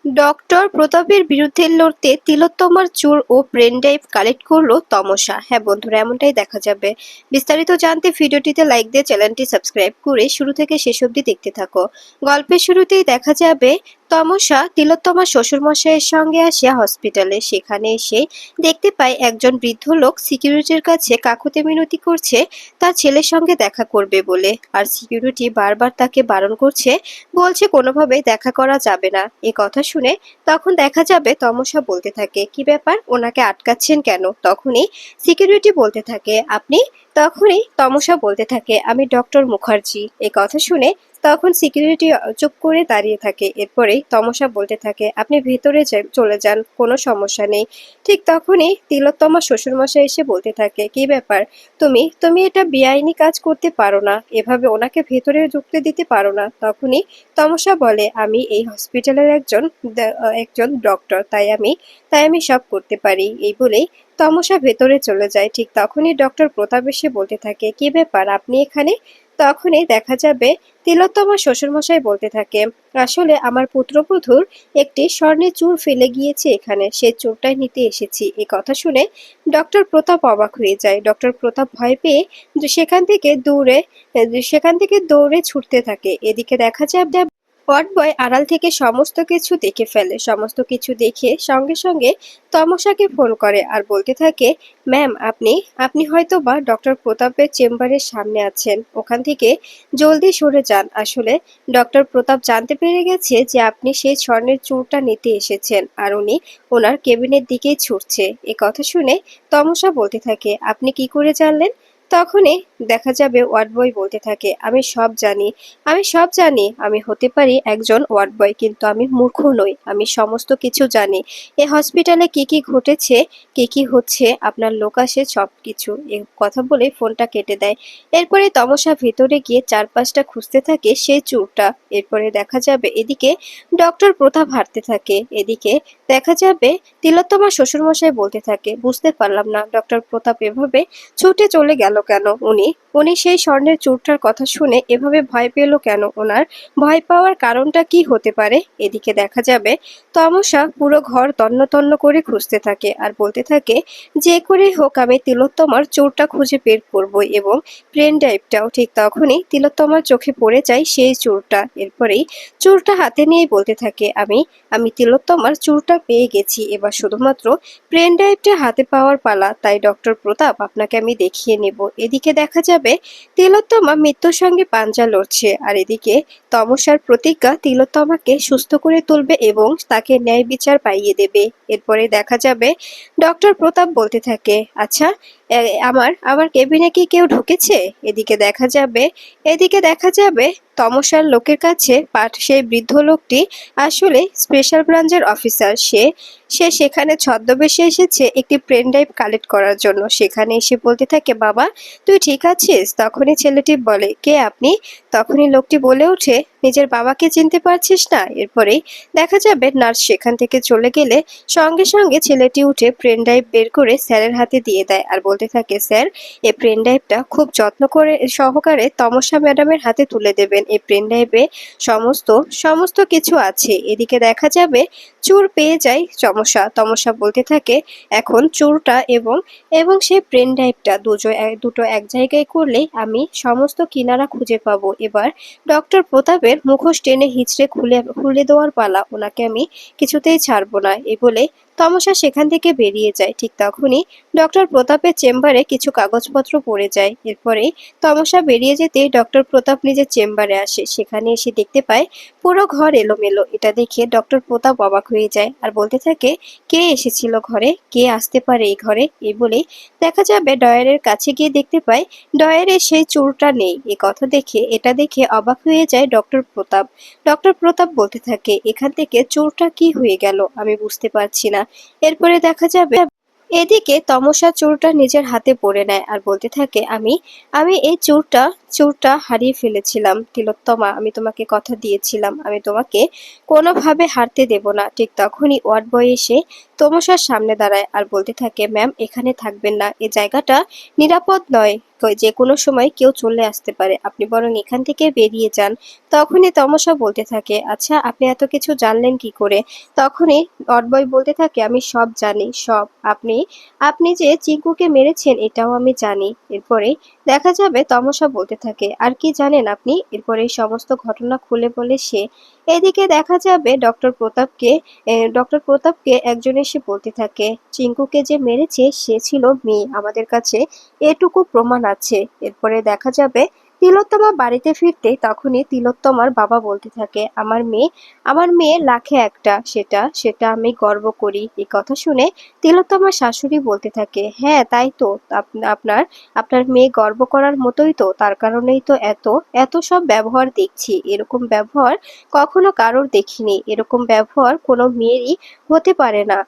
Doctor প্রতাপের বিরুদ্ধে লড়তে তিলোত্তমার চোর ও ব্রেন ড্রাইভ কালেক্ট করলো তমসা। হ্যাঁ বন্ধুরা, এমনটাই দেখা যাবে। বিস্তারিত জানতে ভিডিওটিতে লাইক দিয়ে চ্যানেলটি সাবস্ক্রাইব করে শুরু থেকে শেষ অবধি দেখতে থাকো। গল্পের শুরুতেই দেখা যাবে তমসা তিলোত্তমার শ্বশুরমশাইয়ের সঙ্গে আসে হসপিটালে। সেখানে এসে দেখতে পায় একজন বৃদ্ধ লোক সিকিউরিটির কাছে কাকুতি মিনতি করছে তার ছেলের সঙ্গে দেখা করবে বলে। আর সিকিউরিটি বারবার তাকে বারণ করছে, বলছে কোনোভাবেই দেখা করা যাবে না। এ কথা শুনে তখন দেখা যাবে তমসা বলতে থাকে, কি ব্যাপার, ওনাকে আটকাচ্ছেন কেন? তখনই সিকিউরিটি বলতে থাকে আপনি। তখনই তমসা বলতে থাকে, আমি ডক্টর মুখার্জি। এ কথা শুনে তখন সিকিউরিটি চুপ করে দাঁড়িয়ে থাকে। এরপরেই তমসা বলতে থাকে, আপনি ভেতরে চলে যান, কোনো সমস্যা নেই। ঠিক তখনই তিলোত্তমা শ্বশুরমশাই এসে বলতে থাকে, কি ব্যাপার, তুমি তুমি এটা বেআইনি কাজ করতে পারো না, এভাবে ওনাকে ভেতরে ঢুকতে দিতে পারো না। তখনই তমসা বলে, আমি এই হসপিটালের একজন ডক্টর, তাই আমি সব করতে পারি। এই বলেই তমসা ভেতরে চলে যায়। ঠিক তখনই ডক্টর প্রতাপ এসে বলতে থাকে, কি ব্যাপার, আপনি এখানে? তখনই দেখা যাবে তিলোত্তমা শ্বশুরমশাই বলতে থাকে, আসলে আমার পুত্রবধূর একটি স্বর্ণের চূড় ফেলে গিয়েছে এখানে, সেই চূড়টাই নিতে এসেছি। এই কথা শুনে ডক্টর প্রতাপ অবাক হয়ে যায়। ডক্টর প্রতাপ ভয় পেয়ে সেখান থেকে দৌড়ে ছুটতে থাকে। এদিকে দেখা যায় ওয়ার্ড বয় আড়াল থেকে সমস্ত কিছু দেখে ফেলে। সমস্ত কিছু দেখে সঙ্গে সঙ্গে তমসাকে ফোন করে আর বলতে থাকে, ম্যাম, আপনি আপনি হয়তো বা ডক্টর প্রতাপের চেম্বারের সামনে আছেন, ওখান থেকে জলদি সরে যান। আসলে ডক্টর প্রতাপ জানতে পেরে গেছে যে আপনি সেই স্বর্ণের চূড়টা নিতে এসেছেন, আর উনি ওনার কেবিনের দিকেই ছুটছে। এ কথা শুনে তমসা বলতে থাকে, আপনি কি করে জানলেন? তখনই দেখা যাবে ওয়ার্ড বয় বলতে থাকে, আমি সব জানি, আমি হতে পারি একজন ওয়ার্ড বয়, কিন্তু আমি মূর্খ নই, আমি সমস্ত কিছু জানি। এ হসপিটালে কি কি ঘটেছে, কি কি হচ্ছে, আপনার লোক আসে, সবকিছু। এ কথা বলে ফোনটা কেটে দেয়। এরপরে তমসা ভেতরে গিয়ে চারপাশটা খুঁজতে থাকে সেই চোরটা। এরপরে দেখা যাবে এদিকে ডক্টর প্রতাপ হাঁটতে থাকে। এদিকে দেখা যাবে তিলোত্তমা শ্বশুরমশাই বলতে থাকে, বুঝতে পারলাম না ডক্টর প্রতাপ এভাবে ছুটে চলে গেল কেন। উনি উনি সেই স্বর্ণের চূড়টার কথা শুনে এভাবে ভয় পেল কেন? ওনার ভয় পাওয়ার কারণটা কি হতে পারে? এদিকে দেখা যাবে তমসা পুরো ঘর তন্ন তন্ন করে খুঁজতে থাকে আর বলতে থাকে, যে করে হোক আমি তিলোত্তমার চোরটা খুঁজে বের করব এবং পেন ড্রাইভটাও। ঠিক তখনই তিলোত্তমার চোখে পড়ে যায় সেই চোরটা। এরপরেই চোরটা হাতে নিয়ে বলতে থাকে, আমি আমি তিলোত্তমার চোরটা পেয়ে গেছি, এবার শুধুমাত্র পেন ড্রাইভটা হাতে পাওয়ার পালা। তাই ডক্টর প্রতাপ, আপনাকে আমি দেখিয়ে নেব। এদিকে দেখা যাবে তিলোত্তমা মৃত্যুর সঙ্গে পাঞ্জা লড়ছে, আর এদিকে তমসার প্রতিজ্ঞা তিলোত্তমাকে সুস্থ করে তুলবে এবং তাকে ন্যায় বিচার পাইয়ে দেবে। এরপরে দেখা যাবে ডক্টর প্রতাপ বলতে থাকে, আচ্ছা, আমার আমার কেবিনে কি কেউ ঢুকেছে? এদিকে দেখা যাবে তমসার লোকের কাছে সেই বৃদ্ধ লোকটি আসলে স্পেশাল ব্রাঞ্চের অফিসার। সে সে সেখানে ছদ্মবেশে এসেছে একটি পেন ড্রাইভ কালেক্ট করার জন্য। সেখানে এসে বলতে থাকে, বাবা, তুই ঠিক আছিস? তখনই ছেলেটি বলে, কে আপনি? তখনই লোকটি বলে ওঠে, নিজের বাবাকে চিনতে পারছিস না? এরপরেই দেখা যাবে নার্স সেখান থেকে চলে গেলে সঙ্গে সঙ্গে ছেলেটি উঠে পেন ড্রাইভ বের করে স্যারের হাতে দিয়ে দেয় আর বলতে থাকে, স্যার, এই পেন ড্রাইভটা খুব যত্ন করে সহকারে তমসা ম্যাডামের হাতে তুলে দেবেন। এই পেন ড্রাইভে সমস্ত সমস্ত কিছু আছে। এদিকে দেখা যাবে চোর পেয়ে যায় তমসা। তমসা বলতে থাকে, এখন চোরটা এবং এবং সেই পেন ড্রাইভটা দুটো এক জায়গায় করলেই আমি সমস্ত কিনারা খুঁজে পাবো। এবার ডক্টর প্রতাপের মুখোশ টেনে হিঁচড়ে খুলে খুলে দেওয়ার পালা, ওনাকে আমি কিছুতেই ছাড়বো না। এই বলে তমসা সেখান থেকে বেরিয়ে যায়। ঠিক তখনই ডক্টর প্রতাপের চেম্বারে কিছু কাগজপত্র পড়ে যায়। এরপরে তমসা বেরিয়ে যেতে ডক্টর প্রতাপ নিজের চেম্বারে আসে। সেখানে এসে দেখতে পায় পুরো ঘর এলোমেলো। এটা দেখে ডক্টর প্রতাপ অবাক হয়ে যায় আর বলতে থাকে, কে এসেছিল ঘরে, কে আসতে পারে এই ঘরে? এই বলেই দেখা যাবে ডয়ারের কাছে গিয়ে দেখতে পায় ডয়ারে সেই চুলটা নেই। এটা দেখে অবাক হয়ে যায় ডক্টর প্রতাপ। ডক্টর প্রতাপ বলতে থাকে, এখান থেকে চোরটা কি হয়ে গেল আমি বুঝতে পারছি না। এরপরে দেখা যাবে এদিকে তমসা চোরটা নিজের হাতে পড়ে নেয় আর বলতে থাকে, আমি আমি এই চোরটা চোরটা হারিয়ে ফেলেছিলাম। তিলোত্তমা, আমি তোমাকে কথা দিয়েছিলাম আমি তোমাকে কোনোভাবে হারতে দেব না। ঠিক তখনই ওয়ার্ড বয় এসে তমসার সামনে দাঁড়ায় আর বলতে থাকে, ম্যাম এখানে থাকবেন না, এ জায়গাটা নিরাপদ নয়, যে কোনো সময় কেউ চলে আসতে পারে, আপনি বরং এখান থেকে বেরিয়ে যান। তখনই তমসা বলতে থাকে, আচ্ছা আপনি এত কিছু জানলেন কি করে? তখনই ওয়ার্ড বয় বলতে থাকে, আমি সব জানি, সব। আপনি আপনি যে চিঙ্কুকে মেরেছেন এটাও আমি জানি। এরপরে দেখা যাবে তমসা বলতে থাকে, আর কি জানেন আপনি? এরপরে এই সমস্ত ঘটনা খুলে বলে সে। এদিকে দেখা যাবে ডক্টর প্রতাপকে একজন এসে বলতে থাকে, চিঙ্কুকে যে মেরেছে সে ছিল মেয়ে, আমাদের কাছে এটুকু প্রমাণ আছে। এরপরে দেখা যাবে তিলোত্তমা বাড়িতে ফিরতে তখনই তিলোত্তমার বাবা বলতে থাকে, আমার মেয়ে লাখে একটা, সেটা সেটা আমি গর্ব করি। এই কথা শুনে তিলোত্তমার শাশুড়ি বলতে থাকে, হ্যাঁ তাই তো, আপনার আপনার মেয়ে গর্ব করার মতোই তো, তার কারণেই তো এত এত সব ব্যবহার দেখছি। এরকম ব্যবহার কখনো কারোর দেখিনি, এরকম ব্যবহার কোনো মেয়েরই হতে পারে না।